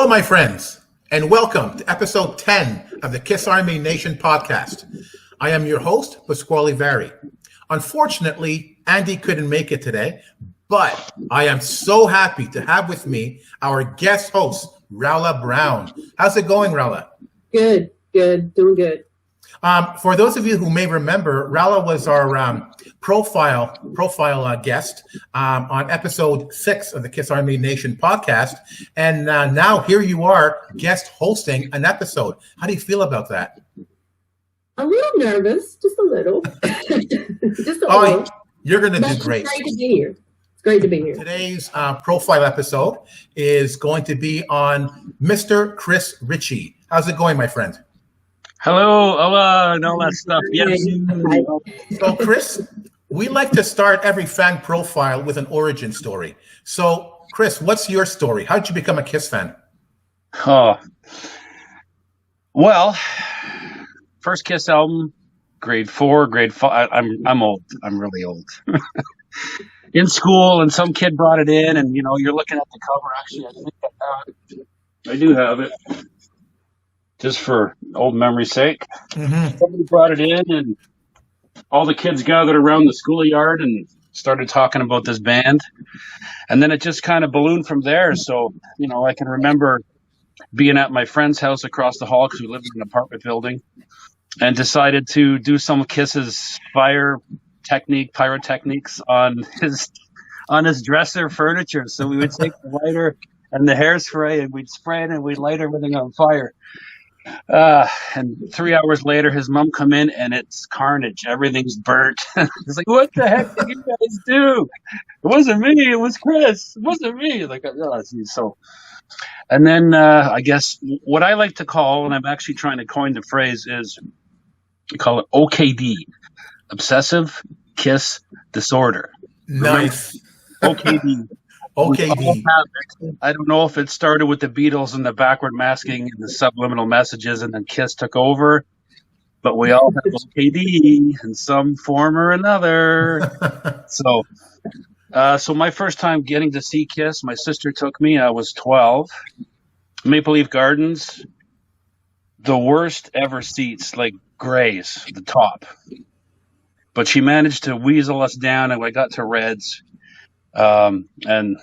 Hello, my friends, and welcome to episode 10 of the Kiss Army Nation podcast. I am your host, Pasquale Vari. Unfortunately, Andy couldn't make it today, but I am so happy to have with me our guest host, Rolla Brown. How's it going, Rolla? Good, doing good. For those of you who may remember, Rolla was our profile guest on episode 6 of the Kiss Army Nation podcast. And now here you are, guest hosting an episode. How do you feel about that? I'm a little nervous, just a little. Just a little. You're going to do great. It's great to be here. It's great to be here. Today's profile episode is going to be on Mr. Chris Ricci. How's it going, my friend? Hello, and all that stuff. Yes. So, Chris, we like to start every fan profile with an origin story. So, Chris, what's your story? How did you become a Kiss fan? Oh, well, first Kiss album, grade 4, grade 5. I'm old. I'm really old. In school, and some kid brought it in, and you're looking at the cover. Actually, I do have it. Just for old memory's sake. Mm-hmm. Somebody brought it in, and all the kids gathered around the schoolyard and started talking about this band. And then it just kind of ballooned from there. So, I can remember being at my friend's house across the hall because we lived in an apartment building, and decided to do some Kiss's pyrotechniques on his dresser furniture. So we would take the lighter and the hairspray, and we'd spray it, and we'd light everything on fire. And 3 hours later, his mom come in, and it's carnage. Everything's burnt. It's like, what the heck did you guys do? It wasn't me. It was Chris. It wasn't me. Like, so. And then I guess what I like to call, and I'm actually trying to coin the phrase, is we call it OKD, Obsessive Kiss Disorder. Nice. OKD. OKD. I don't know if it started with the Beatles and the backward masking and the subliminal messages, and then Kiss took over, but we all have OKD in some form or another. So my first time getting to see Kiss, my sister took me. I was 12. Maple Leaf Gardens, the worst ever seats, like grays, the top. But she managed to weasel us down, and I got to Reds. And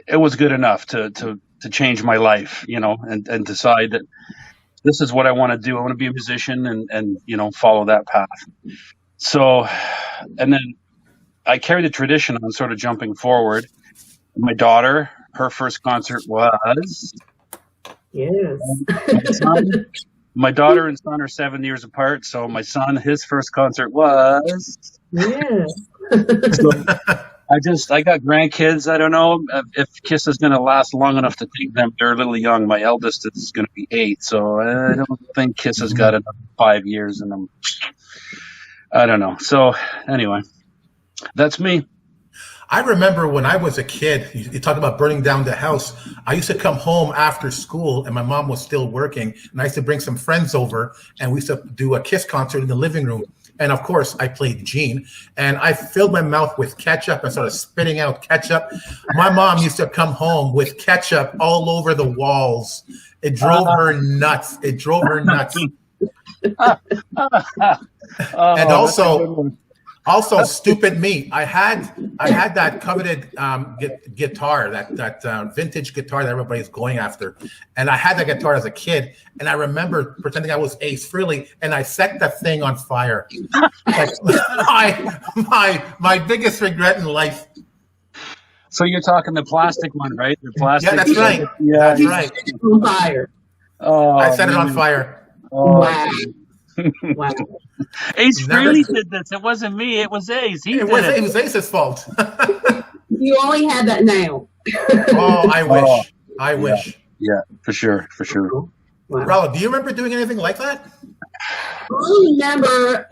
it was good enough to change my life, and decide that this is what I want to do. I want to be a musician and follow that path. So, and then I carry the tradition on sort of jumping forward. My daughter, her first concert was... Yes. My daughter and son are 7 years apart. So my son, his first concert was... Yes. So, I got grandkids. I don't know if Kiss is going to last long enough to take them. They're a little young. My eldest is going to be 8, so I don't think Kiss has got another 5 years in them. I don't know. So anyway, that's me. I remember when I was a kid, you talked about burning down the house. I used to come home after school, and my mom was still working, and I used to bring some friends over, and we used to do a Kiss concert in the living room. And of course, I played Gene, and I filled my mouth with ketchup and started spitting out ketchup. My mom used to come home with ketchup all over the walls. It drove her nuts. And also, stupid me. I had that coveted guitar, that vintage guitar that everybody's going after, and I had that guitar as a kid. And I remember pretending I was Ace Frehley, and I set that thing on fire. Like my biggest regret in life. So you're talking the plastic one, right? The plastic. Yeah, that's right. Yeah, that's right. On fire. Oh, I set it on fire. Oh. Wow. Ace Frehley did this. It wasn't me. It was Ace. It was Ace's fault. You only have that now. Oh, I wish. Oh, I wish. Yeah, for sure. Wow. Rolla, do you remember doing anything like that? I remember,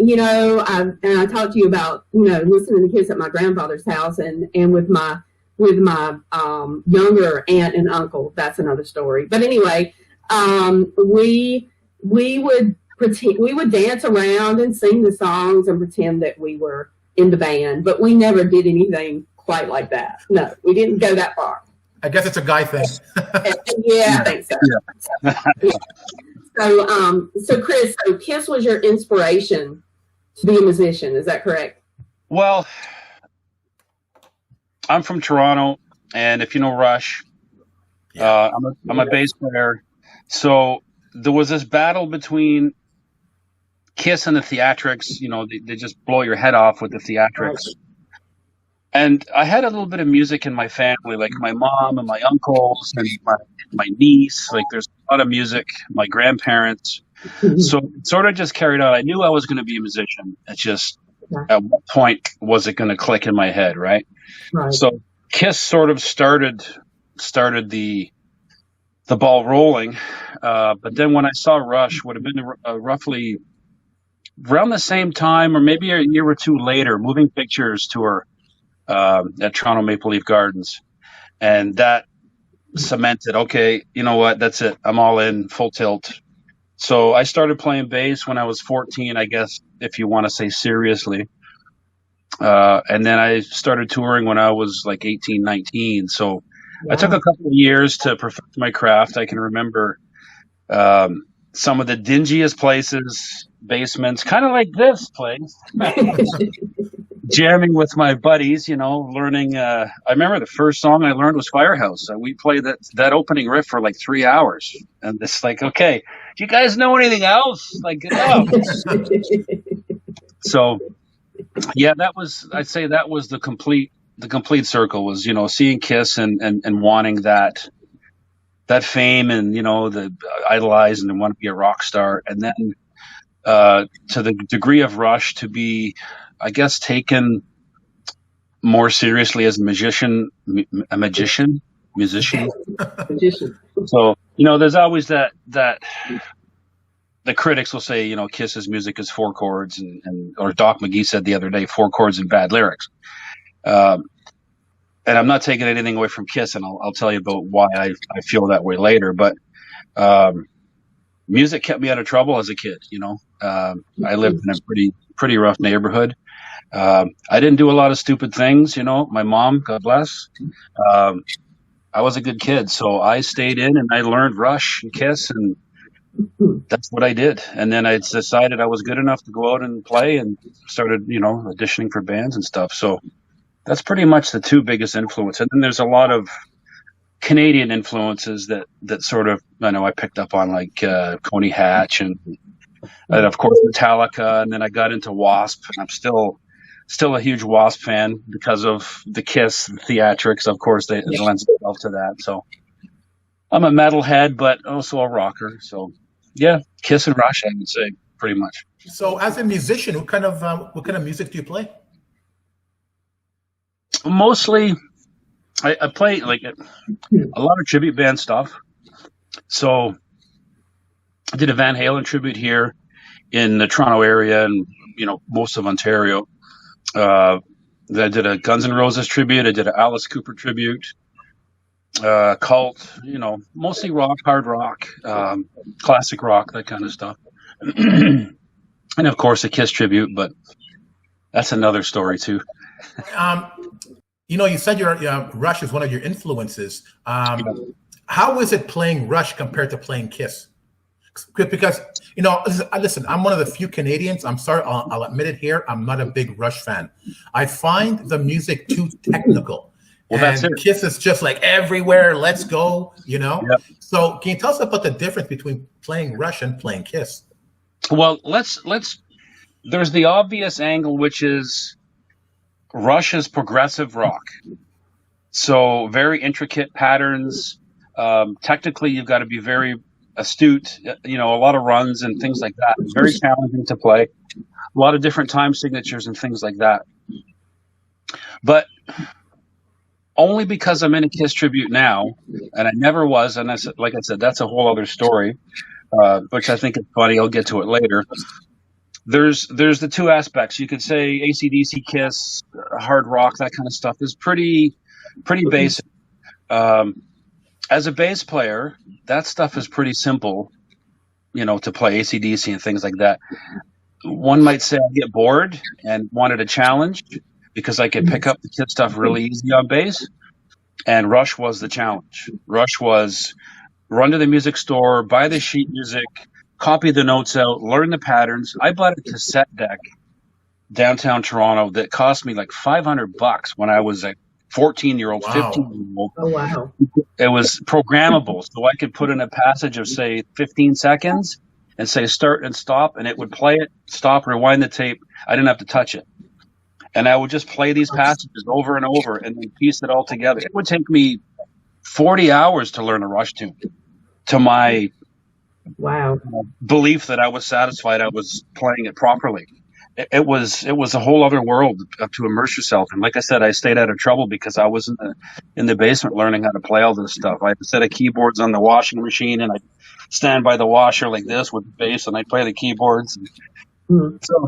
I talked to you about, listening to Kiss at my grandfather's house and with my younger aunt and uncle. That's another story. But anyway, we would dance around and sing the songs and pretend that we were in the band, but we never did anything quite like that. No, we didn't go that far. I guess it's a guy thing. Yeah, I think so. Yeah. So Chris, so Kiss was your inspiration to be a musician. Is that correct? Well, I'm from Toronto, and if you know Rush, I'm a bass player. So there was this battle between Kiss and the Theatrics. You know, they just blow your head off with the Theatrics. And I had a little bit of music in my family, like my mom and my uncles and my niece. Like there's a lot of music, my grandparents. So it sort of just carried on. I knew I was going to be a musician. It's just at what point was it going to click in my head, right? So Kiss sort of started the ball rolling. But then when I saw Rush, would have been roughly around the same time or maybe a year or two later, Moving Pictures tour at Toronto Maple Leaf Gardens. And that cemented, okay, you know what, that's it. I'm all in, full tilt. So I started playing bass when I was 14, I guess, if you want to say seriously. And then I started touring when I was like 18, 19. So I took a couple of years to perfect my craft. I can remember some of the dingiest places, basements, kind of like this place. Jamming with my buddies, you know, learning. I remember the first song I learned was Firehouse. We played that opening riff for like 3 hours. And it's like, okay, do you guys know anything else? Like, So, yeah, I'd say that was the complete circle was, you know, seeing Kiss and wanting that fame and, you know, the idolize and want to be a rock star. And then to the degree of Rush to be, I guess, taken more seriously as a musician. So, you know, there's always that the critics will say, you know, Kiss's music is 4 chords or Doc McGee said the other day, 4 chords and bad lyrics. And I'm not taking anything away from Kiss, and I'll tell you about why I feel that way later. But music kept me out of trouble as a kid. You know, I lived in a pretty rough neighborhood. I didn't do a lot of stupid things. You know, my mom, God bless. I was a good kid, so I stayed in and I learned Rush and Kiss, and that's what I did. And then I decided I was good enough to go out and play, and started, you know, auditioning for bands and stuff. So that's pretty much the 2 biggest influences. And then there's a lot of Canadian influences that sort of, I know I picked up on, like Coney Hatch and of course Metallica. And then I got into Wasp, and I'm still a huge Wasp fan because of the Kiss Theatrics. Of course, it lends itself to that. So I'm a metalhead, but also a rocker. So yeah, Kiss and Rush, I would say, pretty much. So as a musician, what kind of music do you play? Mostly, I play like a lot of tribute band stuff. So I did a Van Halen tribute here in the Toronto area and, you know, most of Ontario. I did a Guns N' Roses tribute. I did an Alice Cooper tribute. Cult, you know, mostly rock, hard rock, classic rock, that kind of stuff. And of course a Kiss tribute, but that's another story too. You know, you said Rush is one of your influences. How is it playing Rush compared to playing Kiss? Because, you know, listen, I'm one of the few Canadians. I'm sorry, I'll admit it here. I'm not a big Rush fan. I find the music too technical. Well, that's it. Kiss is just like everywhere. Let's go, you know? Yep. So can you tell us about the difference between playing Rush and playing Kiss? Well, there's the obvious angle, which is Rush is progressive rock. So very intricate patterns. Technically, you've got to be very astute, you know, a lot of runs and things like that. It's very challenging to play. A lot of different time signatures and things like that. But only because I'm in a Kiss tribute now, and I never was, and like I said, that's a whole other story, which I think is funny. I'll get to it later. There's the 2 aspects. You could say AC/DC, Kiss, hard rock, that kind of stuff is pretty basic. As a bass player, that stuff is pretty simple, you know, to play AC/DC and things like that. One might say I get bored and wanted a challenge, because I could pick up the Kiss stuff really easy on bass. And Rush was the challenge. Rush was run to the music store, buy the sheet music, copy the notes out, learn the patterns. I bought a cassette deck downtown Toronto that cost me like $500 when I was a 14-year-old, Wow. 15-year-old. Oh, wow. It was programmable, so I could put in a passage of, say, 15 seconds and say start and stop, and it would play it, stop, rewind the tape. I didn't have to touch it. And I would just play these passages over and over and then piece it all together. It would take me 40 hours to learn a Rush tune, to my Wow. belief that I was satisfied I was playing it properly. It was a whole other world to immerse yourself in. Like I said, I stayed out of trouble because I was in the basement learning how to play all this stuff. I had a set of keyboards on the washing machine, and I'd stand by the washer like this with the bass, and I'd play the keyboards. So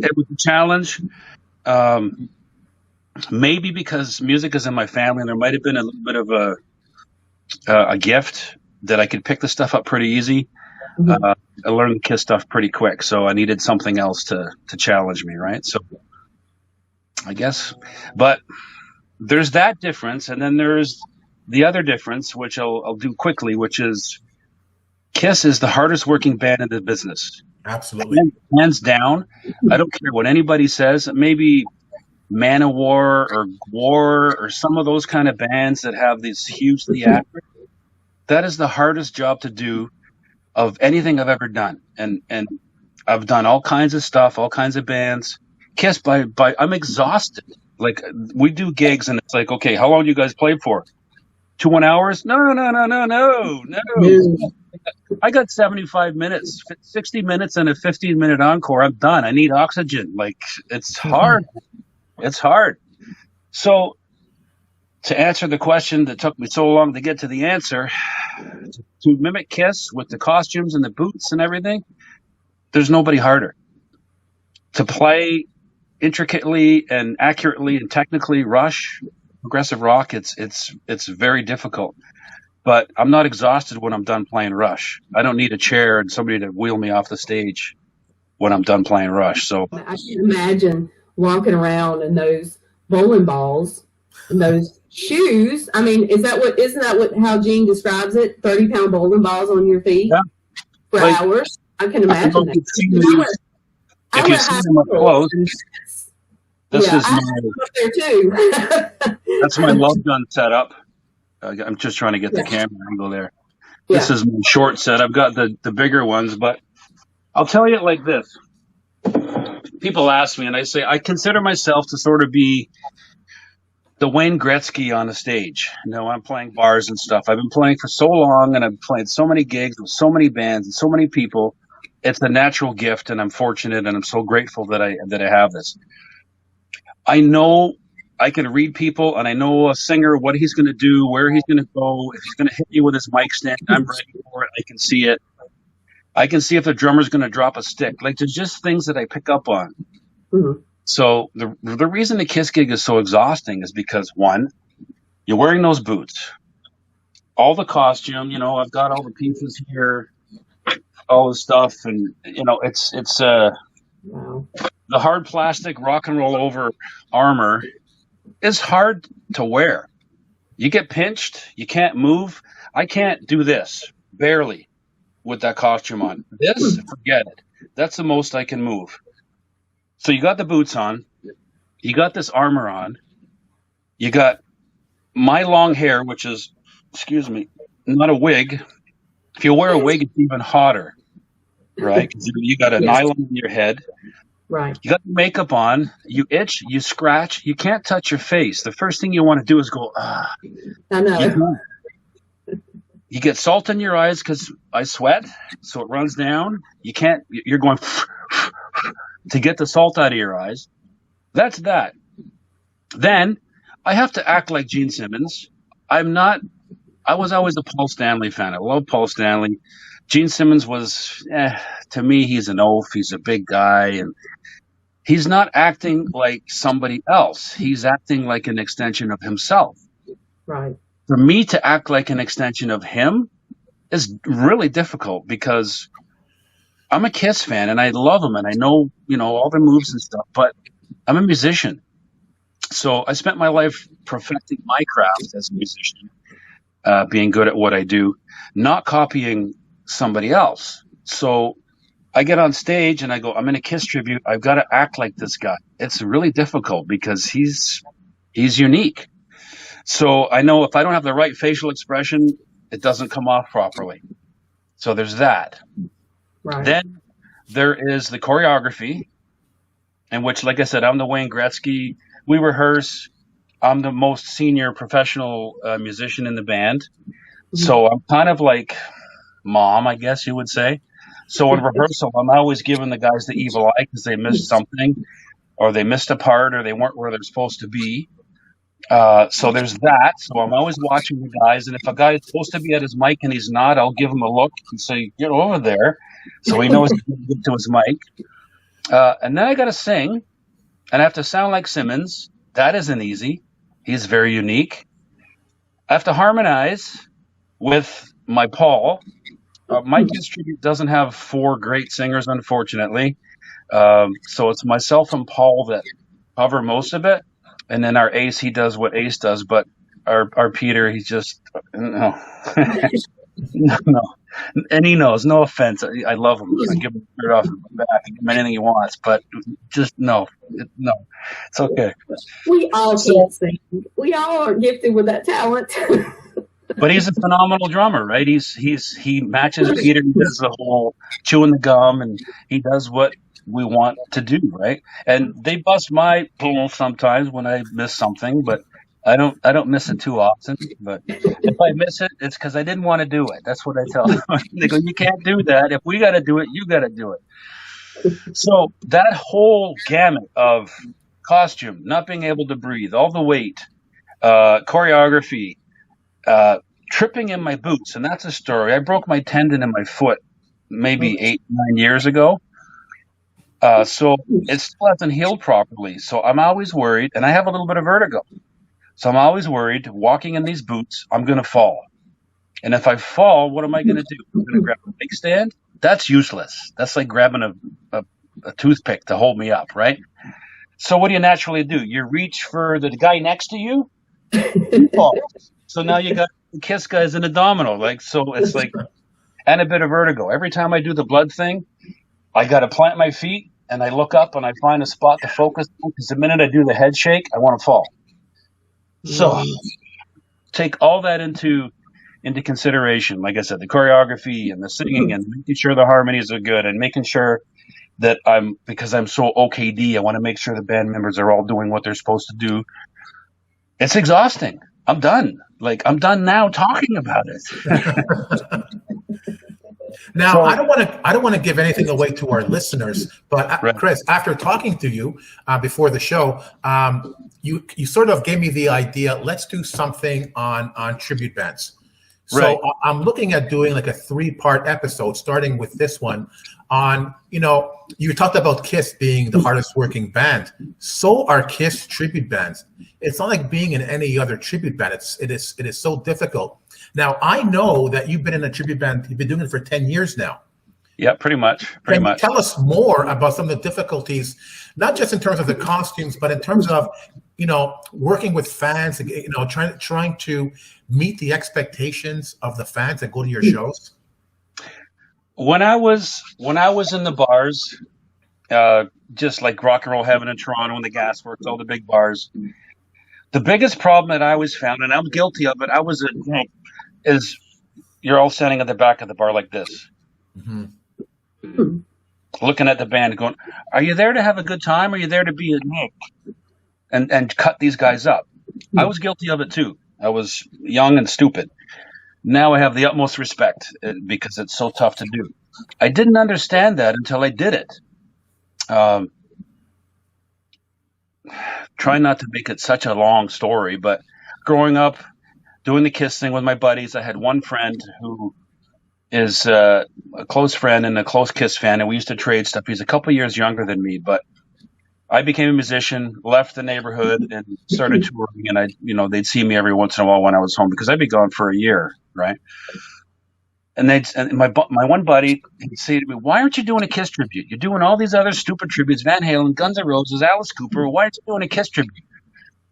it was a challenge. Maybe because music is in my family, and there might have been a little bit of a gift that I could pick the stuff up pretty easy. I learned the Kiss stuff pretty quick, so I needed something else to challenge me, right? So I guess, but there's that difference, and then there's the other difference, which I'll do quickly, which is Kiss is the hardest working band in the business. Absolutely. Hands down. I don't care what anybody says. Maybe Manowar or Gwar or some of those kind of bands that have these huge theatrics. That is the hardest job to do of anything I've ever done. And I've done all kinds of stuff, all kinds of bands. Kiss, I'm exhausted. Like, we do gigs and it's like, okay, how long do you guys play for? 2 hours? No. I got 75 minutes, 60 minutes and a 15-minute encore. I'm done. I need oxygen. Like, it's hard. It's hard. So to answer the question that took me so long to get to the answer, to mimic Kiss with the costumes and the boots and everything, there's nobody harder. To play intricately and accurately and technically Rush, progressive rock, it's very difficult. But I'm not exhausted when I'm done playing Rush. I don't need a chair and somebody to wheel me off the stage when I'm done playing Rush. So I can imagine walking around in those bowling balls and those shoes. I mean, isn't that what how Gene describes it? 30-pound bowling balls on your feet for hours. I can imagine that. If you see them up close, this is there too. that's my love gun setup. I'm just trying to get the camera angle there. Yeah. This is my short set. I've got the bigger ones, but I'll tell you it like this. People ask me, and I say, I consider myself to sort of be the Wayne Gretzky on the stage. You know, I'm playing bars and stuff. I've been playing for so long, and I've played so many gigs with so many bands and so many people. It's a natural gift, and I'm fortunate, and I'm so grateful that I have this. I know I can read people, and I know a singer, what he's going to do, where he's going to go. If he's going to hit you with his mic stand, I'm ready for it. I can see it. I can see if the drummer's going to drop a stick. Like, there's just things that I pick up on. Mm-hmm. So the reason the Kiss gig is so exhausting is because, one, you're wearing those boots, all the costume. You know, I've got all the pieces here, all the stuff, and you know, it's Wow. the hard plastic rock and roll over armor is hard to wear. You get pinched, you can't move. I can't do this, barely, with that costume on. This, forget it. That's the most I can move. So you got the boots on, you got this armor on, you got my long hair, which is, excuse me, not a wig. If you wear a wig, it's even hotter, right? 'Cause you got a nylon in your head. Right. You got the makeup on, you itch, you scratch, you can't touch your face. The first thing you want to do is go, ah. I know. You get salt in your eyes because I sweat, so it runs down. You're going to get the salt out of your eyes. That's that. Then I have to act like Gene Simmons. I was always a Paul Stanley fan. I love Paul Stanley. Gene Simmons was, to me, he's an oaf. He's a big guy, and he's not acting like somebody else. He's acting like an extension of himself. Right. For me to act like an extension of him is really difficult because I'm a Kiss fan and I love him and I know, you know, all their moves and stuff, but I'm a musician. So I spent my life perfecting my craft as a musician, being good at what I do, not copying somebody else. So I get on stage and I go, I'm in a Kiss tribute. I've got to act like this guy. It's really difficult because he's unique. So I know if I don't have the right facial expression, it doesn't come off properly. So there's that. Right. Then there is the choreography, in which, like I said, I'm the Wayne Gretzky. We rehearse. I'm the most senior professional musician in the band. So I'm kind of like mom, I guess you would say. So in rehearsal, I'm always giving the guys the evil eye because they missed something, or they missed a part, or they weren't where they're supposed to be. So there's that. So I'm always watching the guys, and if a guy is supposed to be at his mic and he's not, I'll give him a look and say, "Get over there," so he knows to get to his mic. And then I got to sing, and I have to sound like Simmons. That isn't easy. He's very unique. I have to harmonize with my Paul. My Kiss tribute doesn't have 4 great singers, unfortunately. So it's myself and Paul that cover most of it. And then our Ace, he does what Ace does. But our Peter, he's just, no. No. And he knows, no offense. I love him. I give him the shirt off his back. I give him anything he wants. But just no. It's okay. We all can't sing. We all are gifted with that talent. But he's a phenomenal drummer, right? He matches Peter. He does the whole chewing the gum, and he does what we want to do, right? And they bust my balls sometimes when I miss something, but I don't miss it too often. But if I miss it, it's because I didn't want to do it. That's what I tell them. They go, "You can't do that. If we got to do it, you got to do it." So that whole gamut of costume, not being able to breathe, all the weight, choreography, tripping in my boots, and that's a story. I broke my tendon in my foot maybe 8-9 years ago. So it still hasn't healed properly. So I'm always worried, and I have a little bit of vertigo. So I'm always worried, walking in these boots, I'm going to fall. And if I fall, what am I going to do? I'm going to grab a big stand? That's useless. That's like grabbing a toothpick to hold me up, right? So what do you naturally do? You reach for the guy next to you, you fall. So now you got the Kiss guys in a domino. So it's like, and a bit of vertigo. Every time I do the blood thing, I got to plant my feet, and I look up, and I find a spot to focus on, because the minute I do the head shake, I want to fall. So take all that into consideration. Like I said, the choreography and the singing and making sure the harmonies are good, and making sure that because I'm so OKD, I want to make sure the band members are all doing what they're supposed to do. It's exhausting. I'm done. I'm done now talking about it. Now, So- I don't want to give anything away to our listeners, but Right. Chris, after talking to you before the show, you sort of gave me the idea. Let's do something on tribute bands. So Right. I'm looking at doing like a 3-part episode, starting with this one on, you talked about Kiss being the hardest working band. So are Kiss tribute bands. It's not like being in any other tribute band. It is so difficult. Now, I know that you've been in a tribute band. You've been doing it for 10 years now. Yeah, pretty much. Can you tell us more about some of the difficulties, not just in terms of the costumes, but in terms of, working with fans, trying to meet the expectations of the fans that go to your shows? When I was in the bars, just like Rock and Roll Heaven in Toronto and the Gasworks, all the big bars, the biggest problem that I always found, and I'm guilty of it, is you're all standing at the back of the bar like this, looking at the band, going, "Are you there to have a good time? Or are you there to be a Nick and cut these guys up?" I was guilty of it too. I was young and stupid. Now I have the utmost respect because it's so tough to do. I didn't understand that until I did it. Try not to make it such a long story, but growing up, doing the Kiss thing with my buddies, I had one friend who is a close friend and a close Kiss fan, and we used to trade stuff. He's a couple years younger than me, but I became a musician, left the neighborhood, and started touring. And they'd see me every once in a while when I was home, because I'd be gone for a year, right? And my one buddy, he'd say to me, "Why aren't you doing a Kiss tribute? You're doing all these other stupid tributes, Van Halen, Guns N' Roses, Alice Cooper. Why aren't you doing a Kiss tribute?"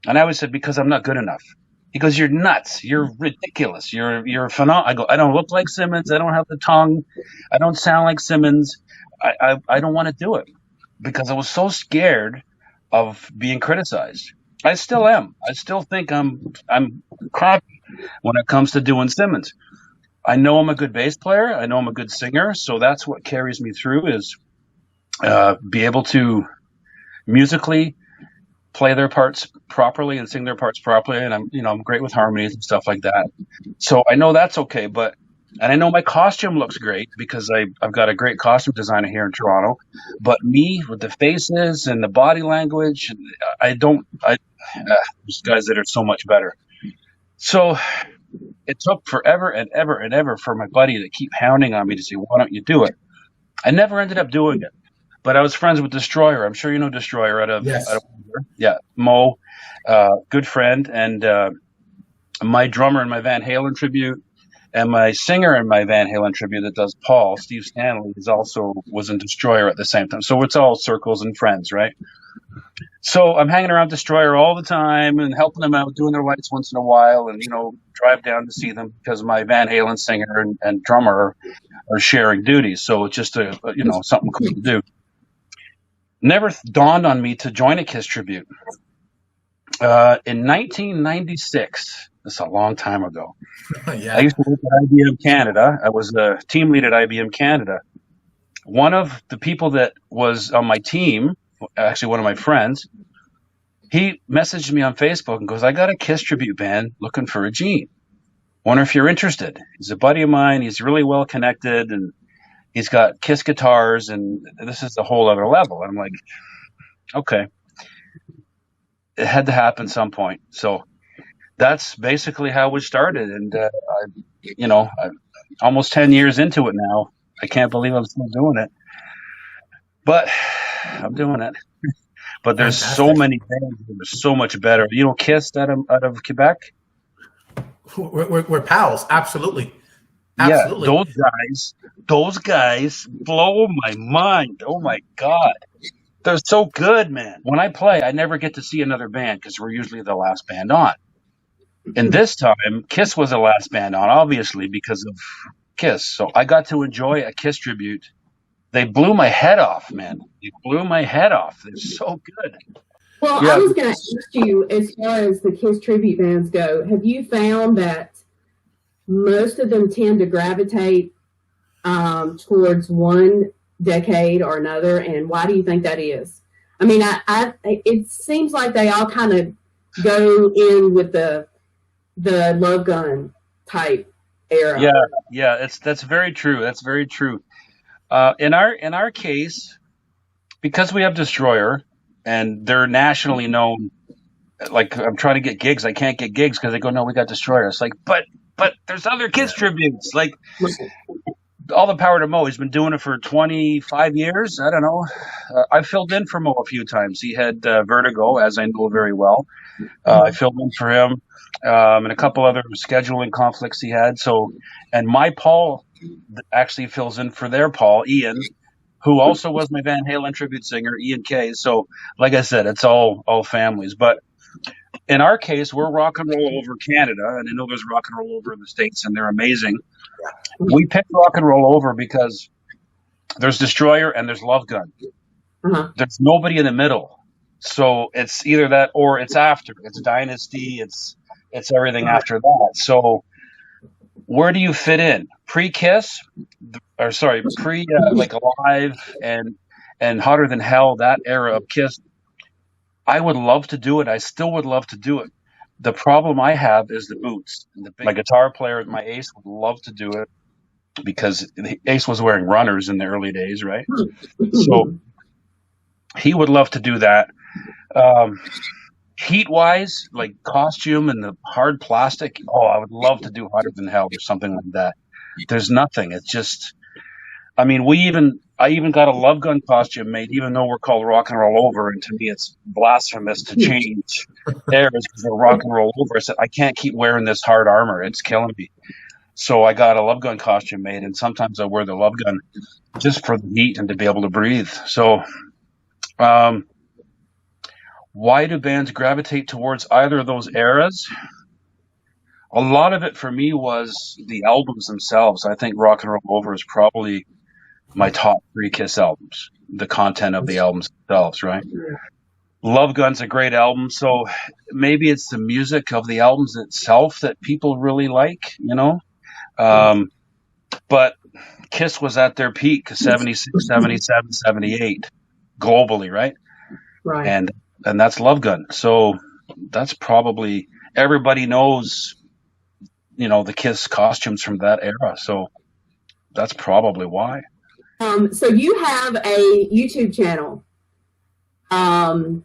And I always said, because I'm not good enough. He goes, you're nuts. You're ridiculous. You're phenomenal. I go, I don't look like Simmons. I don't have the tongue. I don't sound like Simmons. I don't want to do it because I was so scared of being criticized. I still am. I still think I'm crappy when it comes to doing Simmons. I know I'm a good bass player. I know I'm a good singer. So that's what carries me through is be able to musically play their parts properly and sing their parts properly. And I'm great with harmonies and stuff like that. So I know that's okay. And I know my costume looks great because I've got a great costume designer here in Toronto. But me with the faces and the body language, there's guys that are so much better. So it took forever and ever and ever for my buddy to keep hounding on me to say, why don't you do it? I never ended up doing it. But I was friends with Destroyer. I'm sure you know Destroyer out of Mo, good friend, and my drummer in my Van Halen tribute, and my singer in my Van Halen tribute that does Paul, Steve Stanley, was in Destroyer at the same time. So it's all circles and friends, right? So I'm hanging around Destroyer all the time and helping them out, doing their lights once in a while, and drive down to see them because my Van Halen singer and drummer are sharing duties. So it's just something cool to do. Never dawned on me to join a Kiss tribute. In 1996, that's a long time ago, I used to work at IBM Canada. I was the team lead at IBM Canada. One of the people that was on my team, actually one of my friends, he messaged me on Facebook and goes, I got a Kiss tribute band looking for a Gene. Wonder if you're interested. He's a buddy of mine. He's really well connected, and he's got Kiss guitars, and this is a whole other level. And I'm like, okay. It had to happen some point. So that's basically how we started. And, I'm almost 10 years into it now. I can't believe I'm still doing it. But I'm doing it. But there's so many bands that are so much better. Kiss out of Quebec? We're pals. Absolutely. Yeah, those guys blow my mind. Oh my God. They're so good, man. When I play, I never get to see another band because we're usually the last band on. And this time, Kiss was the last band on, obviously, because of Kiss. So I got to enjoy a Kiss tribute. They blew my head off, man. They blew my head off. They're so good. Well, yeah. I was going to ask you, as far as the Kiss tribute bands go, have you found that most of them tend to gravitate towards one decade or another, and why do you think that is? I mean, it seems like they all kind of go in with the Love Gun type era. Yeah, that's very true. That's very true. In our case, because we have Destroyer and they're nationally known, like I'm trying to get gigs, I can't get gigs because they go, no, we got Destroyer. It's like, but there's other Kiss tributes, like. All the power to Mo. He's been doing it for 25 years. I don't know. I filled in for Mo a few times. He had vertigo, as I know very well. I filled in for him and a couple other scheduling conflicts he had. So, and my Paul actually fills in for their Paul, Ian, who also was my Van Halen tribute singer, Ian K. So, like I said, it's all families. But in our case, we're rock and roll over Canada, and I know there's rock and roll over in the States, and they're amazing. We picked rock and roll over because there's Destroyer and there's Love Gun. Uh-huh. There's nobody in the middle. So it's either that or it's after. It's Dynasty. It's everything after that. So where do you fit in? Pre-Kiss? Like Alive and Hotter Than Hell, that era of Kiss. I would love to do it. I still would love to do it. The problem I have is the boots. My guitar player, my ace, would love to do it because the ace was wearing runners in the early days, right? So he would love to do that. Heat-wise, like costume and the hard plastic, I would love to do Hotter Than Hell or something like that. There's nothing. It's just, I mean, I even got a Love Gun costume made, even though we're called Rock and Roll Over, and to me it's blasphemous to change eras because we're Rock and Roll Over. I said, I can't keep wearing this hard armor. It's killing me. So I got a Love Gun costume made, and sometimes I wear the Love Gun just for the heat and to be able to breathe. So why do bands gravitate towards either of those eras? A lot of it for me was the albums themselves. I think Rock and Roll Over is probably my top 3 Kiss albums, the content of the albums themselves, right? Love Gun's a great album, so maybe it's the music of the albums itself that people really like, you know? But Kiss was at their peak, 76, 77, 78, globally, right? Right. And that's Love Gun. So that's probably, everybody knows, you know, the Kiss costumes from that era. So that's probably why. So you have a YouTube channel, Rockin'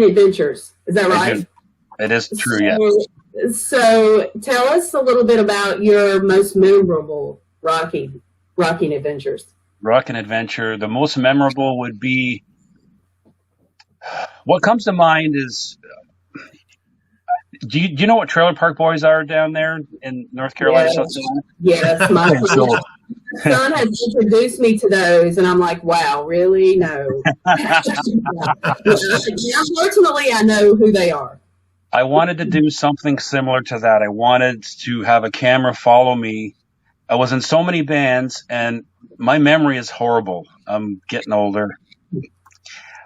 Adventures. Is that right? It is true, yes. So tell us a little bit about your most memorable Rockin' Adventures. Rockin' Adventure. The most memorable would be, what comes to mind is, do you know what Trailer Park Boys are down there in North Carolina? Yes, my son has introduced me to those, and I'm like, wow, really? No. Unfortunately, I know who they are. I wanted to do something similar to that. I wanted to have a camera follow me. I was in so many bands, and my memory is horrible. I'm getting older.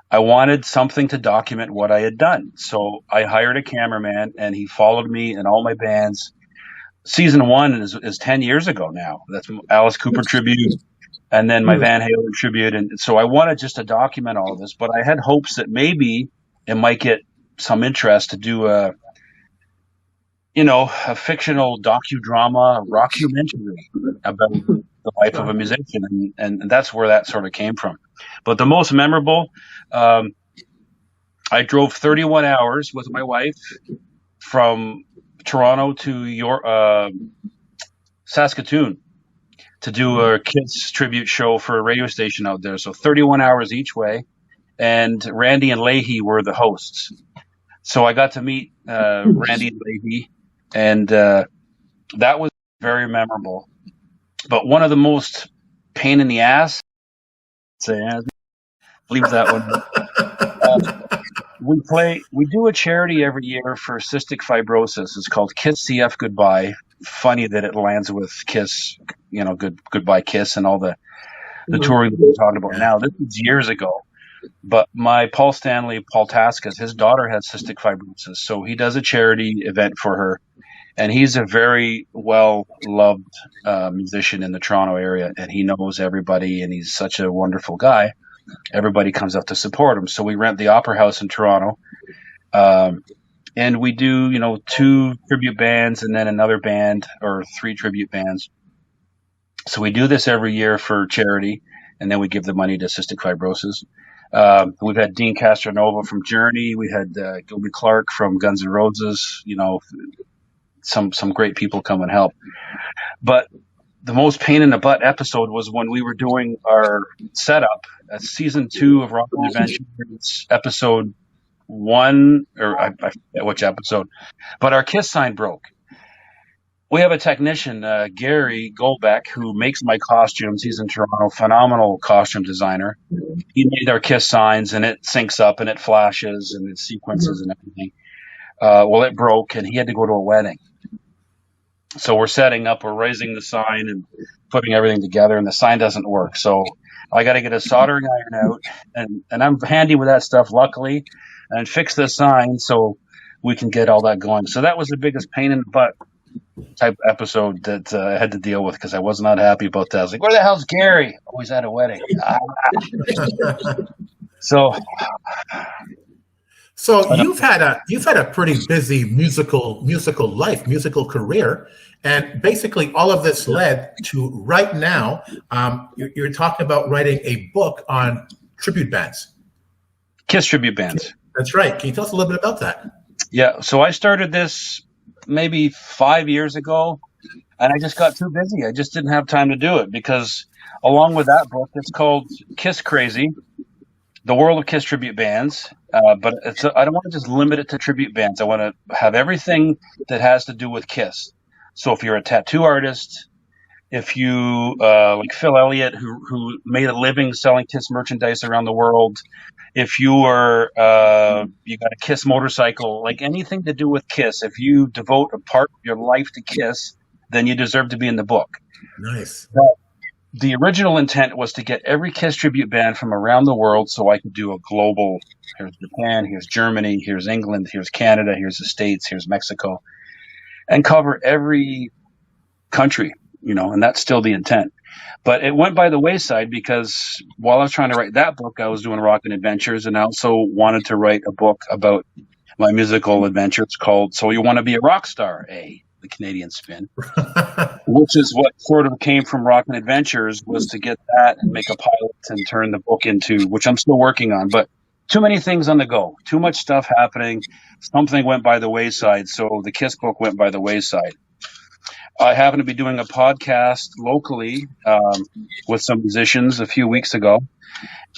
I wanted something to document what I had done. So I hired a cameraman, and he followed me in all my bands. Season 1 is 10 years ago now. That's Alice Cooper tribute, and then my Van Halen tribute. And so I wanted just to document all of this, but I had hopes that maybe it might get some interest to do a fictional docudrama, rockumentary about the life of a musician. And that's where that sort of came from. But the most memorable, I drove 31 hours with my wife from Toronto to Saskatoon to do a Kiss tribute show for a radio station out there. So 31 hours each way. And Randy and Leahy were the hosts. So I got to meet Randy and Leahy, and that was very memorable. But one of the most pain in the ass, leave that one. We do a charity every year for cystic fibrosis. It's called Kiss CF Goodbye. Funny that it lands with Kiss, Goodbye Kiss and all the touring we're talking about now. This was years ago. But my Paul Taskas, his daughter has cystic fibrosis. So he does a charity event for her. And he's a very well-loved musician in the Toronto area. And he knows everybody, and he's such a wonderful guy. Everybody comes up to support him. So we rent the Opera House in Toronto. And we do, 2 tribute bands and then another band, or 3 tribute bands. So we do this every year for charity, and then we give the money to cystic fibrosis. We've had Dean Castronova from Journey. We had Gilby Clarke from Guns N' Roses. Some great people come and help. But the most pain in the butt episode was when we were doing our setup at season 2 of Rockin' Adventure. It's episode 1, or I forget which episode. But our Kiss sign broke. We have a technician, Gary Goldbeck, who makes my costumes. He's in Toronto, phenomenal costume designer. He made our Kiss signs, and it syncs up, and it flashes, and it sequences and everything. Well, it broke, and he had to go to a wedding. So we're setting up, we're raising the sign and putting everything together, and the sign doesn't work. So I got to get a soldering iron out, and I'm handy with that stuff, luckily, and fix the sign so we can get all that going. So that was the biggest pain in the butt type episode that I had to deal with, because I was not happy about that. I was like, where the hell's Gary? Oh, he's at a wedding. So you've had a pretty busy musical life, musical career, and basically all of this led to right now. You're talking about writing a book on tribute bands, Kiss tribute bands. That's right. Can you tell us a little bit about that? Yeah. So I started this maybe 5 years ago, and I just got too busy. I just didn't have time to do it, because along with that book, it's called Kiss Crazy, The World of Kiss Tribute Bands. But I don't want to just limit it to tribute bands. I want to have everything that has to do with Kiss. So if you're a tattoo artist, if you like Phil Elliott, who made a living selling Kiss merchandise around the world, if you were you got a Kiss motorcycle, like anything to do with Kiss, if you devote a part of your life to Kiss, then you deserve to be in the book. Nice. The original intent was to get every Kiss tribute band from around the world so I could do a global, here's Japan, here's Germany, here's England, here's Canada, here's the States, here's Mexico, and cover every country, and that's still the intent. But it went by the wayside because while I was trying to write that book, I was doing Rockin' Adventures, and I also wanted to write a book about my musical adventures called So You Want to Be a Rock Star, the Canadian spin, which is what sort of came from Rockin' Adventures, was to get that and make a pilot and turn the book into, which I'm still working on, but too many things on the go, too much stuff happening. Something went by the wayside, so the Kiss book went by the wayside. I happened to be doing a podcast locally with some musicians a few weeks ago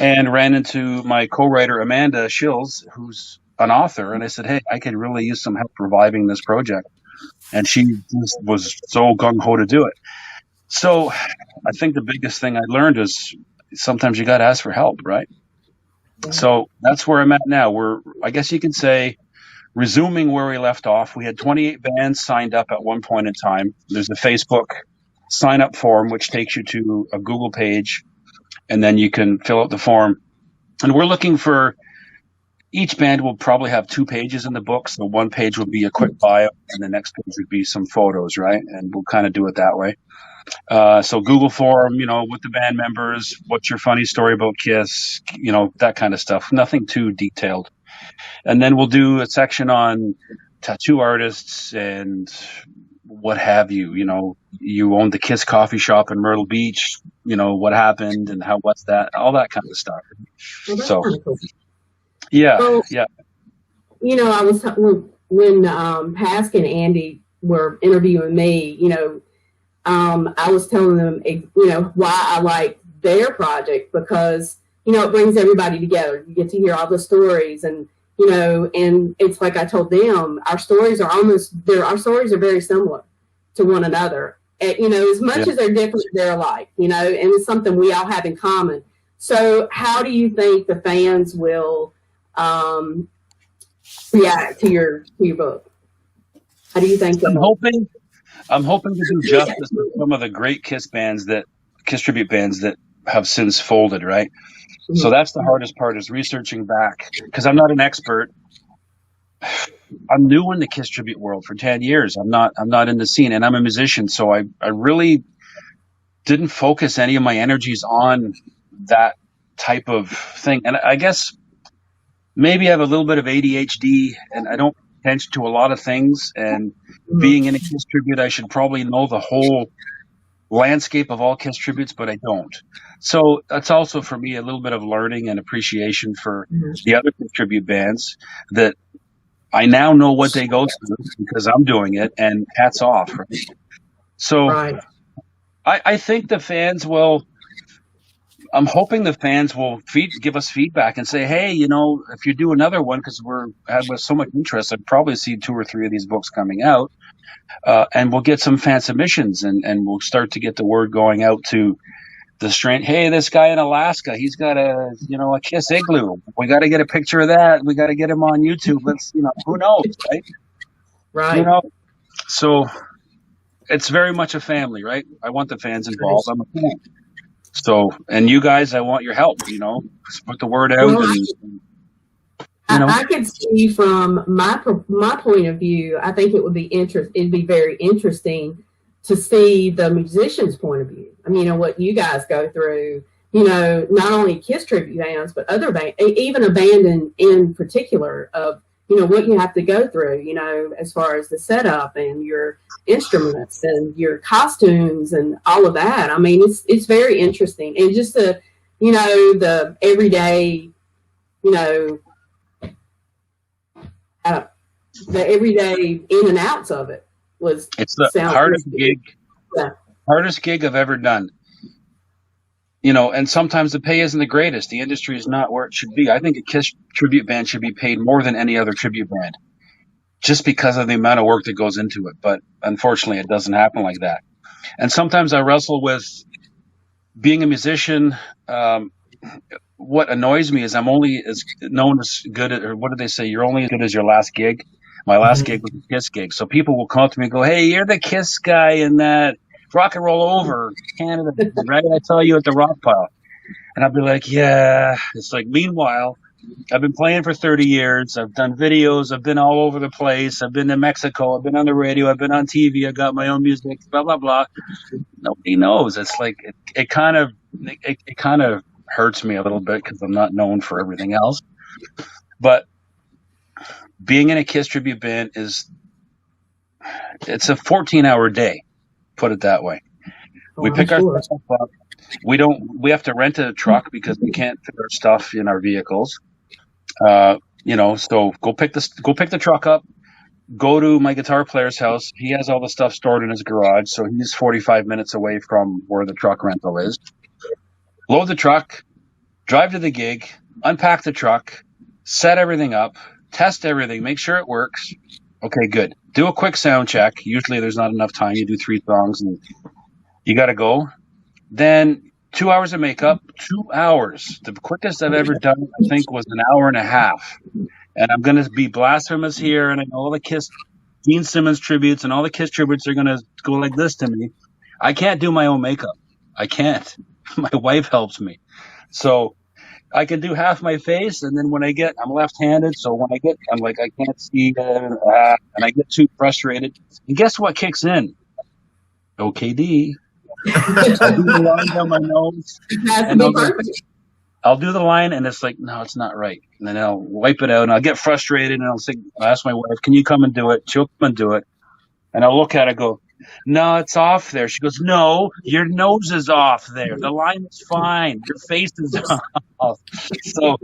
and ran into my co-writer, Amanda Shills, who's an author. And I said, hey, I could really use some help reviving this project. And she just was so gung-ho to do it. So I think the biggest thing I learned is sometimes you got to ask for help, right? Yeah. So that's where I'm at now. We're, I guess you could say, resuming where we left off. We had 28 bands signed up at one point in time. There's a Facebook sign-up form, which takes you to a Google page, and then you can fill out the form. And we're looking for, each band will probably have 2 pages in the book. So one page will be a quick bio, and the next page would be some photos, right? And we'll kind of do it that way. So Google form, with the band members, what's your funny story about Kiss, that kind of stuff. Nothing too detailed. And then we'll do a section on tattoo artists and what have you. You owned the Kiss coffee shop in Myrtle Beach. What happened and what's that? All that kind of stuff. Well, so, kind of cool. Yeah, well, yeah. I was when Pask and Andy were interviewing me. I was telling them, why I like their project, because it brings everybody together. You get to hear all the stories, and and it's like I told them, our stories are very similar to one another. And, as much as they're different, they're alike. And it's something we all have in common. So, how do you think the fans will react to your book? How do you think? I'm hoping to do justice to some of the great Kiss tribute bands that have since folded, right? Mm-hmm. So that's the hardest part, is researching back, because I'm not an expert. I'm new in the Kiss tribute world for 10 years. I'm not in the scene, and I'm a musician, so I really didn't focus any of my energies on that type of thing. And I guess maybe I have a little bit of ADHD, and I don't pay attention to a lot of things, and being in a Kiss tribute, I should probably know the whole landscape of all Kiss tributes, but I don't. So that's also for me a little bit of learning and appreciation for the other Kiss tribute bands, that I now know what they go through because I'm doing it, and hats off. Right? So right. I think the fans will, I'm hoping the fans will give us feedback and say, hey, if you do another one, because with so much interest, I'd probably see 2 or 3 of these books coming out. And we'll get some fan submissions, and we'll start to get the word going out to the strain. Hey, this guy in Alaska, he's got a Kiss igloo. We got to get a picture of that. We got to get him on YouTube. Let's, who knows, right? Right. So it's very much a family, right? I want the fans involved. I'm a fan. So, and you guys, I want your help, put the word out. Well, I could see from my point of view, I think it would be it'd be very interesting to see the musician's point of view. I mean, what you guys go through, not only Kiss tribute bands, but other bands, even a band in particular, of, what you have to go through, as far as the setup and your instruments and your costumes and all of that. I mean, it's very interesting. And just the everyday, the everyday in and outs of it it's the hardest gig I've ever done. And sometimes the pay isn't the greatest. The industry is not where it should be. I think a Kiss tribute band should be paid more than any other tribute band, just because of the amount of work that goes into it. But unfortunately, it doesn't happen like that. And sometimes I wrestle with being a musician. What annoys me is I'm only as known as good at, or what do they say? You're only as good as your last gig. My last gig was a Kiss gig. So people will come up to me and go, "Hey, you're the Kiss guy in that Rock and Roll Over Canada, right? I saw you at the Rock Pile." And I'll be like, "Yeah." It's like, meanwhile, I've been playing for 30 years. I've done videos. I've been all over the place. I've been to Mexico. I've been on the radio. I've been on TV. I got my own music, blah, blah, blah. Nobody knows. It's like, it kind of hurts me a little bit because I'm not known for everything else. But being in a Kiss tribute band it's a 14-hour day, put it that way. We pick our stuff up. We have to rent a truck because we can't fit our stuff in our vehicles. So go pick the truck up, go to my guitar player's house. He has all the stuff stored in his garage, so he's 45 minutes away from where the truck rental is. Load the truck, drive to the gig, unpack the truck, set everything up, test everything, make sure it works. Okay, good. Do a quick sound check. Usually there's not enough time. You do 3 songs and you got to go. Then 2 hours of makeup, 2 hours. The quickest I've ever done, I think, was an hour and a half. And I'm going to be blasphemous here, and I know all the Kiss, Gene Simmons tributes, and all the Kiss tributes are going to go like this to me. I can't do my own makeup. I can't. My wife helps me. So I can do half my face, and then I'm left-handed, so I'm like, I can't see, and I get too frustrated. And guess what kicks in? OKD. I'll do the line down my nose. And I'll do the line, and it's like, no, it's not right. And then I'll wipe it out, and I'll get frustrated, and I'll ask my wife, can you come and do it? She'll come and do it. And I'll look at it and go, no, it's off there. She goes, no, your nose is off there. The line is fine. Your face is off. So,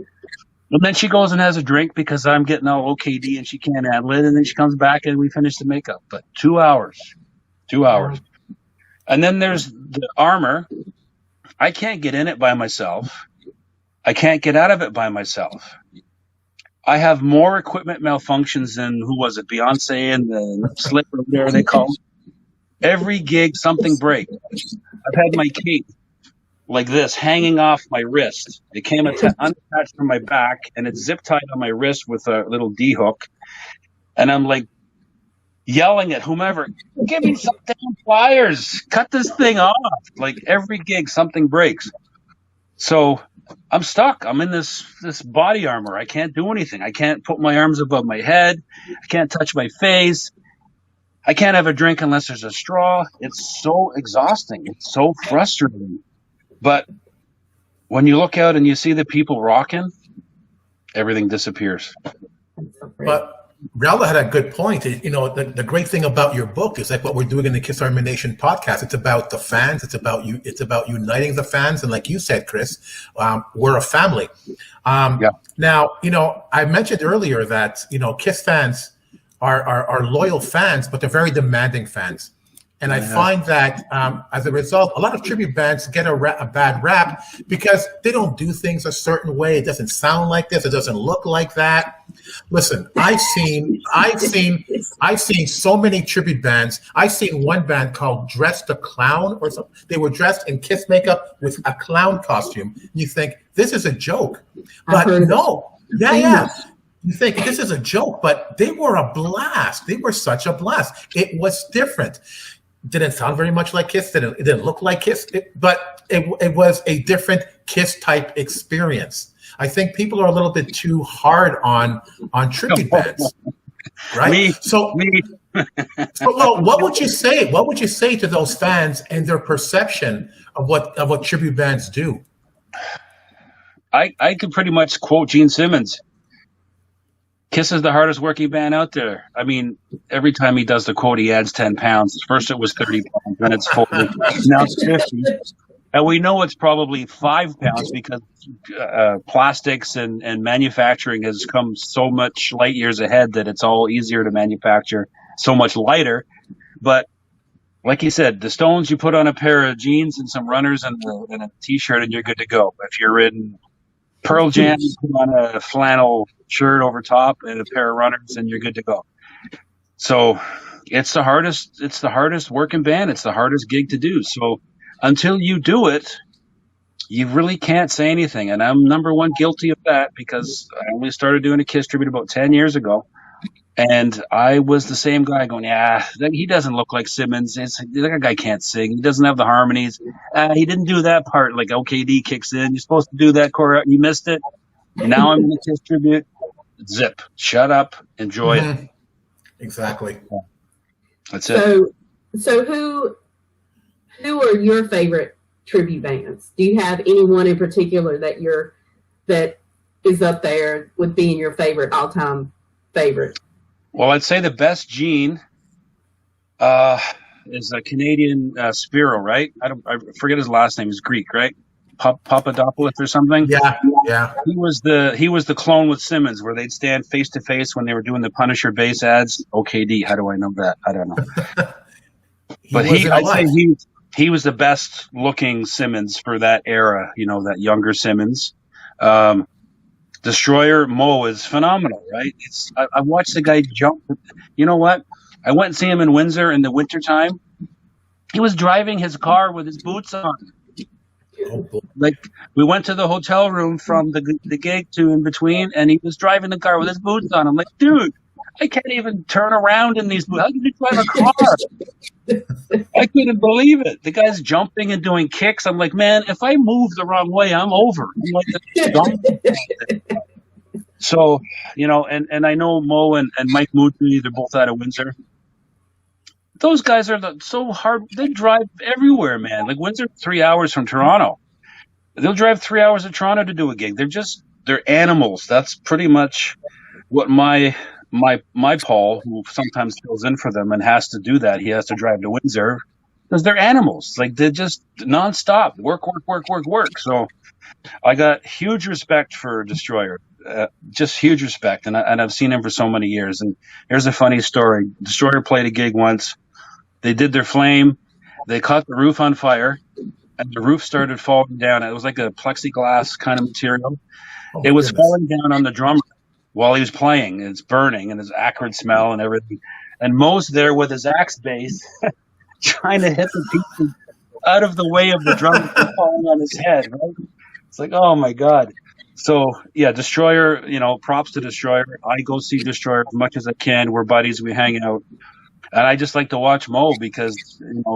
and then she goes and has a drink because I'm getting all OKD and she can't handle it. And then she comes back and we finish the makeup. But 2 hours. 2 hours. And then there's the armor. I can't get in it by myself. I can't get out of it by myself. I have more equipment malfunctions than, who was it, Beyonce and the slipper there they call it. Every gig, something breaks. I've had my cape like this hanging off my wrist. It came unattached from my back, and it's zip tied on my wrist with a little D hook. And I'm like yelling at whomever, give me some damn pliers. Cut this thing off. Like every gig, something breaks. So I'm stuck. I'm in this body armor. I can't do anything. I can't put my arms above my head. I can't touch my face. I can't have a drink unless there's a straw. It's so exhausting. It's so frustrating. But when you look out and you see the people rocking, everything disappears. But Rolla had a good point. The great thing about your book is like what we're doing in the Kiss Army Nation podcast. It's about the fans. It's about you. It's about uniting the fans. And like you said, Chris, we're a family. Yeah. Now, I mentioned earlier that, Kiss fans are loyal fans, but they're very demanding fans. And I find that as a result, a lot of tribute bands get a bad rap because they don't do things a certain way. It doesn't sound like this. It doesn't look like that. Listen, I've seen so many tribute bands. I've seen one band called Dress the Clown or something. They were dressed in Kiss makeup with a clown costume. You think this is a joke, but no. Yeah. You think this is a joke, but they were a blast. They were such a blast. It was different. Didn't sound very much like Kiss. It didn't look like Kiss, but it was a different Kiss type experience. I think people are a little bit too hard on tribute bands, right? Well, what would you say? What would you say to those fans and their perception of what tribute bands do? I could pretty much quote Gene Simmons. Kiss is the hardest working band out there. I mean, every time he does the quote, he adds 10 pounds. First it was 30 pounds, then it's 40. Now it's 50. And we know it's probably 5 pounds because plastics and manufacturing has come so much light years ahead that it's all easier to manufacture, so much lighter. But like you said, the Stones, you put on a pair of jeans and some runners and a T-shirt and you're good to go. If you're in Pearl Jam, you put on a flannel shirt over top and a pair of runners and you're good to go. So It's the hardest working band. It's the hardest gig to do. So until you do it, you really can't say anything. And I'm number one guilty of that because I only started doing a Kiss tribute about 10 years ago. And I was the same guy going, he doesn't look like Simmons. That guy can't sing. He doesn't have the harmonies. He didn't do that part. Like OKD kicks in. You're supposed to do that chorus. You missed it. Now I'm in the Kiss tribute. Zip. Shut up. Enjoy it. Exactly. That's it. So who are your favorite tribute bands? Do you have anyone in particular that is up there with being your favorite all-time favorite? Well, I'd say the best Gene is a Canadian Spiro, right? I forget his last name. He's Greek, right? Papadopoulos or something. Yeah. He was the clone with Simmons, where they'd stand face to face when they were doing the Punisher bass ads. OKD. How do I know that? I don't know. But I'd say he was the best looking Simmons for that era. That younger Simmons. Destroyer Mo is phenomenal, right? I watched the guy jump. You know what? I went and see him in Windsor in the wintertime. He was driving his car with his boots on. Like, we went to the hotel room from the gig to in between, and he was driving the car with his boots on. I'm like, dude, I can't even turn around in these boots. How can you drive a car? I couldn't believe it. The guy's jumping and doing kicks. I'm like, man, if I move the wrong way, I'm over. I'm like, so, and I know Mo and Mike Moodley, they're both out of Windsor. Those guys are so hard. They drive everywhere, man. Like, Windsor, 3 hours from Toronto. They'll drive 3 hours to Toronto to do a gig. They're animals. That's pretty much what my Paul, who sometimes fills in for them and has to do that. He has to drive to Windsor because they're animals. Like, they're just nonstop work. So I got huge respect for Destroyer. Just huge respect. And I've seen him for so many years. And here's a funny story. Destroyer played a gig once. They did their flame. They caught the roof on fire, and the roof started falling down. It was like a plexiglass kind of material. It was falling down on the drummer while he was playing. It's burning, and there's acrid smell and everything. And Mo's there with his axe bass trying to hit the pieces out of the way of the drummer falling on his head. Right? It's like, oh, my God. So, yeah, Destroyer, props to Destroyer. I go see Destroyer as much as I can. We're buddies. We hang out. And I just like to watch Mo because,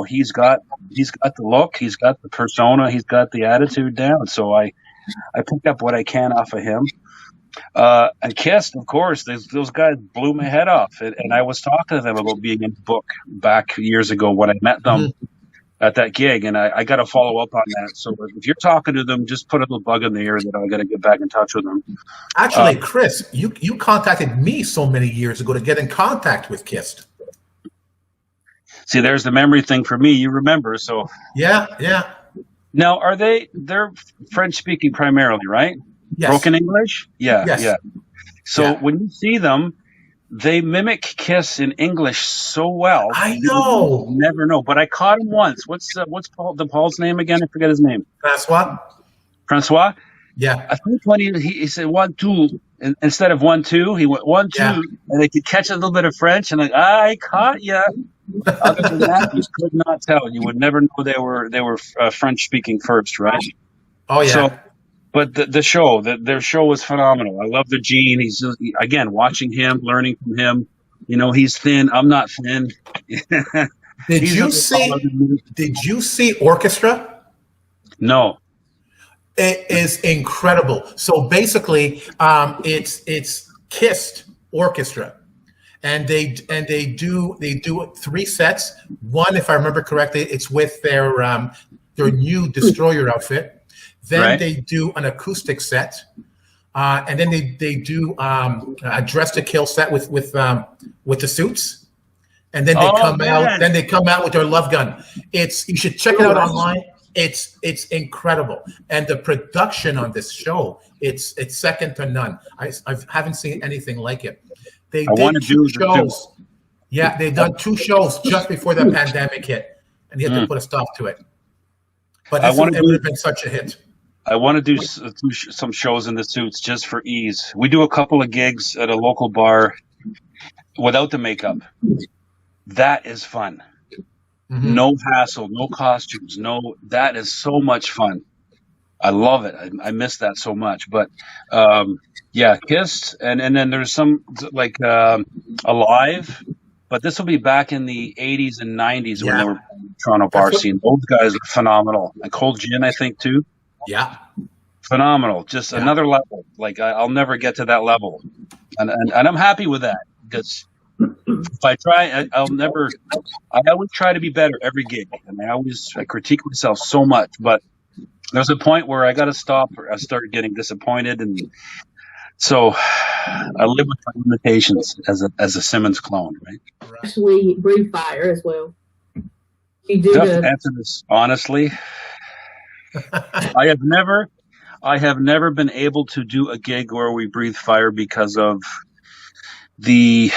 he's got the look. He's got the persona. He's got the attitude down. So I picked up what I can off of him. And Kiss, of course, those guys blew my head off. And I was talking to them about being in the book back years ago when I met them at that gig. And I got to follow up on that. So if you're talking to them, just put a little bug in the ear that I got to get back in touch with them. Actually, Chris, you contacted me so many years ago to get in contact with Kiss. See, there's the memory thing for me. You remember, so. Yeah. Now, they're French speaking primarily, right? Yes. Broken English? Yeah. Yes. Yeah. So when you see them, they mimic Kiss in English so well. I know. You never know. But I caught him once. What's Paul's name again? I forget his name. Francois? Yeah. I think when he said 1, 2, instead of 1, 2, he went 1, 2, and they could catch a little bit of French, and I caught ya. Other than that, you could not tell. You would never know they were French speaking first, right? Oh yeah. So, but their show was phenomenal. I love the Gene. He's again watching him, learning from him. He's thin. I'm not thin. Did you see Orchestra? No. It is incredible. So basically, it's Kiss Orchestra. And they do 3 sets. One, if I remember correctly, it's with their new Destroyer outfit. Then they do an acoustic set, and then they do a Dress to Kill set with the suits, and then they come out. Then they come out with their Love Gun. You should check it out online. It's incredible, and the production on this show it's second to none. I haven't seen anything like it. They did 2 shows. Yeah, they done 2 shows just before the pandemic hit, and you had to put a stop to it. But it would have been such a hit. I want to do some shows in the suits just for ease. We do a couple of gigs at a local bar without the makeup. that is fun. Mm-hmm. No hassle, no costumes, that is so much fun. I love it. I miss that so much. But yeah, Kiss, and then there's some like Alive, but this will be back in the 80s and 90s when they were in the Toronto bar scene. Those guys are phenomenal. And Cold Gin, I think, too. Yeah. Phenomenal. Just another level. Like I'll never get to that level. And I'm happy with that, because if I try, I always try to be better every gig. And I critique myself so much, but there's a point where I got to stop, or I start getting disappointed. And so I live with my limitations as a Simmons clone, right? Actually, breathe fire as well. You do To answer this honestly, I have never been able to do a gig where we breathe fire because of the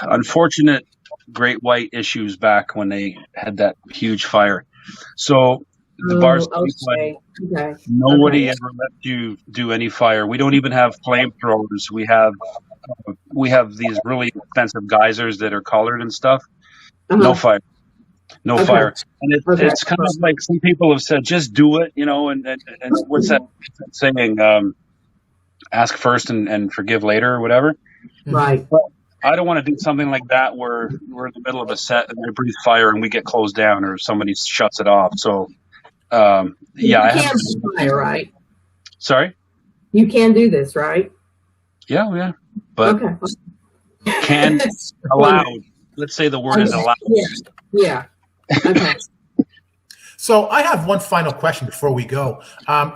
unfortunate Great White issues back when they had that huge fire. So the bars nobody ever let you do any fire. We don't even have flamethrowers. We have these really expensive geysers that are colored and stuff. No fire. No fire. And it's kind of like some people have said, just do it, and what's that saying? Ask first and forgive later, or whatever. Right. But I don't want to do something like that where we're in the middle of a set and they breathe fire and we get closed down or somebody shuts it off. So, you can do fire, right? Sorry? You can do this, right? Yeah. But can allowed. Let's say the word is allowed. Yeah. Okay. So I have one final question before we go.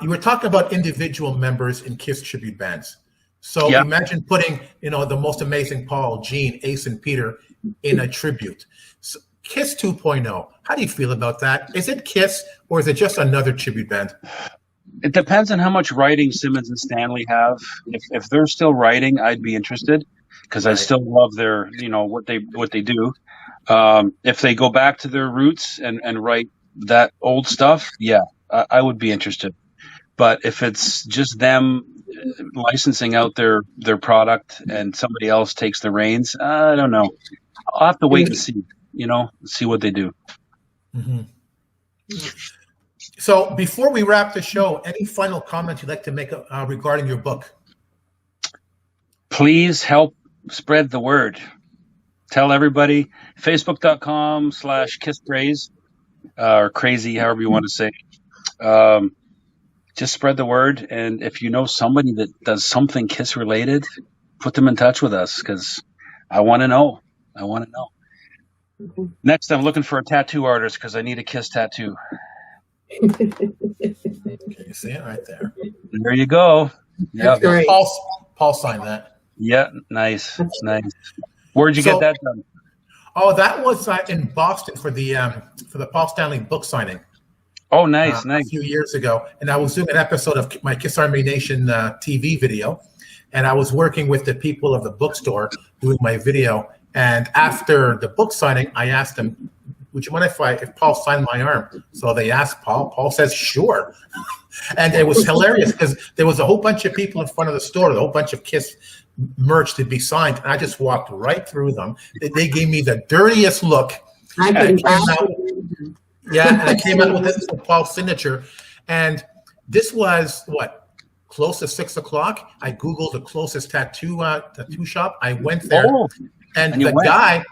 You were talking about individual members in KISS tribute bands. So imagine putting, the most amazing Paul, Gene, Ace, and Peter in a tribute. So KISS 2.0. How do you feel about that? Is it KISS or is it just another tribute band? It depends on how much writing Simmons and Stanley have. If they're still writing, I'd be interested, because I still love their, what they do. If they go back to their roots and write that old stuff, I would be interested. But if it's just them licensing out their product and somebody else takes the reins, I don't know. I'll have to wait and see, see what they do. Mm-hmm. So before we wrap the show, any final comments you'd like to make regarding your book? Please help spread the word. Tell everybody. Facebook.com/KissPraise or crazy, however you want to say. Just spread the word. And if you know somebody that does something KISS related, put them in touch with us, because I want to know. Mm-hmm. Next, I'm looking for a tattoo artist because I need a KISS tattoo. You see it right there. There you go. That's great. Paul signed that. Yeah, nice. Where'd you get that done? Oh, that was in Boston for the Paul Stanley book signing. Oh, nice. A few years ago, and I was doing an episode of my KISS Army Nation TV video, and I was working with the people of the bookstore doing my video. And after the book signing, I asked them, "Would you mind if Paul signed my arm?" So they asked Paul. Paul says, "Sure." And it was hilarious because there was a whole bunch of people in front of the store, a whole bunch of KISS merch to be signed, and I just walked right through them. They gave me the dirtiest look. And I came out with the Paul's signature. And this was close to 6 o'clock. I Googled the closest tattoo shop. I went there. And the guy,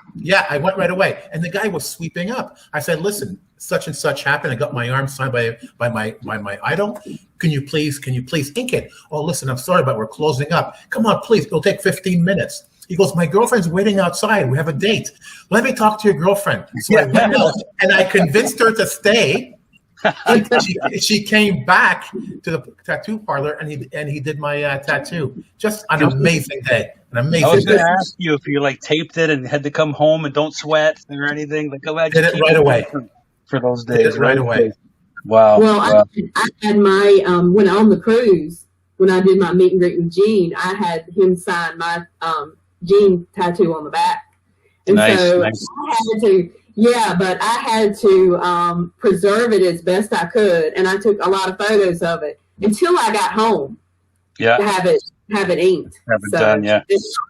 I went right away. And the guy was sweeping up. I said, "Listen, such and such happened. I got my arm signed by my idol. Can you please ink it?" "Oh, listen, I'm sorry, but we're closing up." "Come on, please. It'll take 15 minutes. He goes, "My girlfriend's waiting outside. We have a date. Let me talk to your girlfriend." So I went out and I convinced her to stay. She came back to the tattoo parlor and he did my tattoo. Just an amazing day. I was going to ask you if you taped it and had to come home and don't sweat or anything. Did it right away for those days. Did it right away. Wow. Well, I had my when on the cruise, when I did my meet and greet with Gene, I had him sign my Gene tattoo on the back, and nice. I had to. Yeah, but I had to preserve it as best I could, and I took a lot of photos of it until I got home. Yeah, to have it inked. Have it done. Yeah,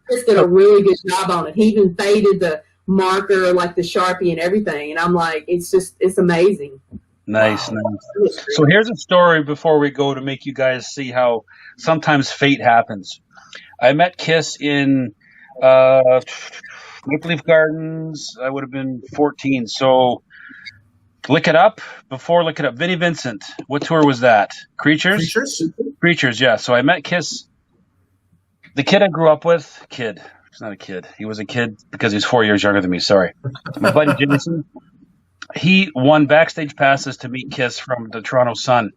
Chris did a really good job on it. He even faded the marker, like the Sharpie and everything. And I'm like, it's amazing. Nice, Wow. nice. So here's a story before we go to make you guys see how sometimes fate happens. I met Kiss in Maple Leaf Gardens. I would have been 14. So look it up. Before look it up. Vinnie Vincent. What tour was that? Creatures? Creatures, yeah. So I met Kiss. The kid I grew up with. Kid. He's not a kid. He was a kid because he's 4 years younger than me. Sorry. My buddy Jason. He won backstage passes to meet Kiss from the Toronto Sun.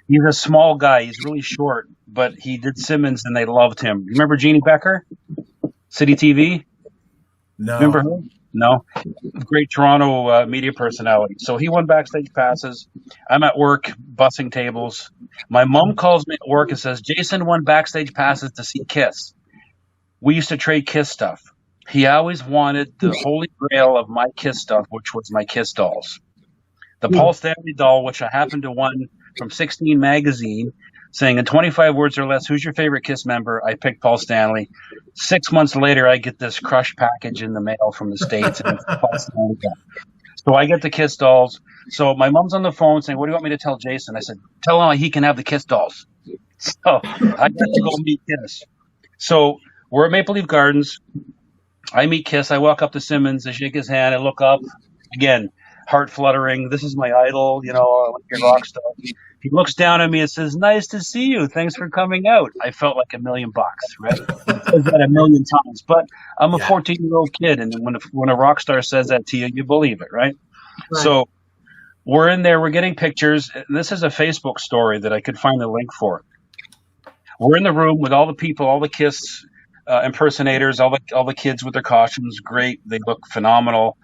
He's a small guy. He's really short, but he did Simmons and they loved him. Remember Jeannie Becker? City TV? No. Remember her? No. Great Toronto media personality. So he won backstage passes. I'm at work bussing tables. My mom calls me at work and says, Jason won backstage passes to see Kiss. We used to trade Kiss stuff. He always wanted the holy grail of my Kiss stuff, which was my Kiss dolls. The Paul Stanley doll, which I happened to won from 16 magazine, saying in 25 words or less, who's your favorite Kiss member? I picked Paul Stanley. 6 months later, I get this crushed package in the mail from the States. And it's Paul Stanley doll. So I get the Kiss dolls. So my mom's on the phone saying, what do you want me to tell Jason? I said, tell him he can have the Kiss dolls. So I got to go meet Kiss. So we're at Maple Leaf Gardens. I meet Kiss. I walk up to Simmons. I shake his hand. I look up. Again, heart fluttering. This is my idol. I like your rock star. He looks down at me and says, nice to see you. Thanks for coming out. I felt like $1 million, right? I've said that 1,000,000 times. But I'm a 14-year-old kid, and when a rock star says that to you, you believe it, right? So we're in there. We're getting pictures. And this is a Facebook story that I could find the link for. We're in the room with all the people, all the Kiss impersonators, all the kids with their costumes. Great. They look phenomenal.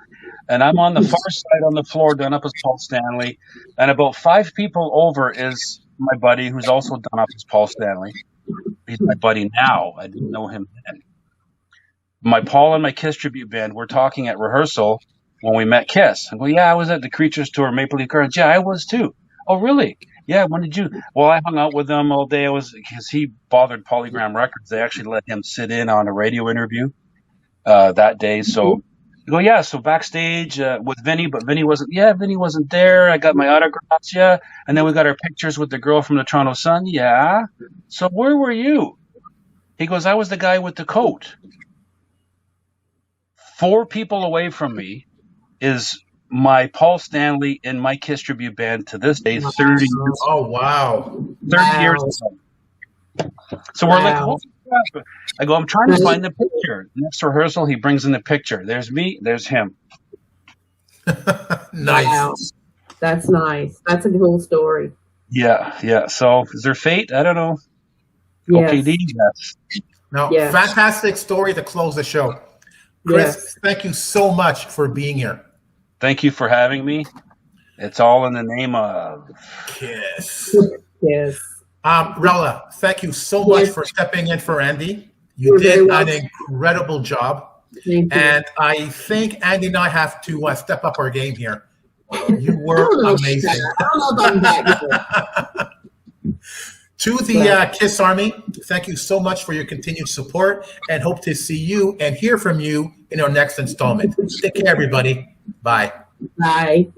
And I'm on the far side on the floor done up as Paul Stanley. And about 5 people over is my buddy who's also done up as Paul Stanley. He's my buddy now. I didn't know him then. My Paul and my Kiss tribute band were talking at rehearsal when we met Kiss. I go, yeah, I was at the Creatures tour, Maple Leaf Gardens. Yeah, I was too. Oh, really? Yeah, when did you? Well, I hung out with him all day. Because he bothered Polygram Records. They actually let him sit in on a radio interview that day. So I go, yeah, so backstage with Vinny, but Vinny wasn't there. I got my autographs, yeah. And then we got our pictures with the girl from the Toronto Sun, yeah. So where were you? He goes, I was the guy with the coat. 4 people away from me is my Paul Stanley in my Kiss tribute band to this day, 30 years. Oh, wow. 30 years ago. So we're like, holy crap. I go, I'm trying to find the picture. Next rehearsal, he brings in the picture. There's me, there's him. Nice. Wow. That's nice. That's a cool story. Yeah. So is there fate? I don't know. Yes. OKD, yes. No, fantastic story to close the show. Chris, thank you so much for being here. Thank you for having me. It's all in the name of Kiss. Yes. Rolla, thank you so much for stepping in for Andy. You did an incredible job. And I think Andy and I have to step up our game here. You were amazing. I don't know if I'm that good. To the Kiss Army, thank you so much for your continued support and hope to see you and hear from you in our next installment. Take care, everybody. Bye. Bye.